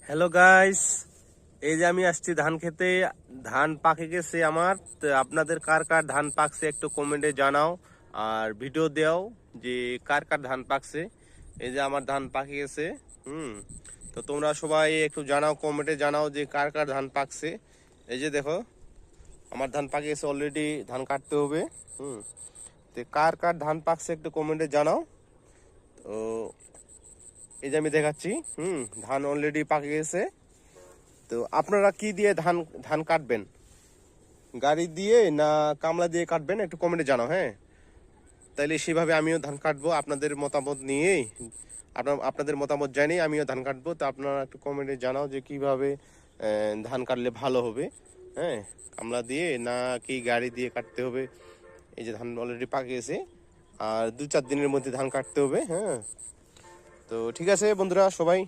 Hello guys, এই যে আমি আসছি ধান খেতে। ধান পাকে গেছে আমার। তো আপনাদের কার কার ধান পাকছে একটু কমেন্টে জানাও, আর ভিডিও দাও যে কার কার ধান পাকছে। এই যে আমার ধান পাকে গেছে। হুম তো তোমরা সবাই একটু জানাও, কমেন্টে জানাও যে কার কার ধান পাকছে। এই যে দেখো, আমার ধান পাকে গেছে অলরেডি, ধান কাটতে হবে। হুম তো কার কার ধান পাকছে একটু কমেন্টে জানাও। তো এই যে আমি দেখাচ্ছি, ধান অলরেডি পাকে গেছে। তো আপনারা কি দিয়ে ধান ধান কাটবেন? গাড়ি দিয়ে না কামলা দিয়ে কাটবেন? একটু কমেন্টে জানাও, হ্যাঁ। তাইলে সেভাবে আমিও ধান কাটবো আপনাদের মতামত নিয়েই। আপনাদের মতামত জানিয়ে আমিও ধান কাটবো। তো আপনারা একটু কমেন্টে জানাও যে কিভাবে ধান কাটলে ভালো হবে, হ্যাঁ। কামলা দিয়ে না কি গাড়ি দিয়ে কাটতে হবে? এই যে ধান অলরেডি পাকে গেছে, আর 2-4 দিনের মধ্যে ধান কাটতে হবে, হ্যাঁ। তো ঠিক আছে বন্ধুরা, সবাই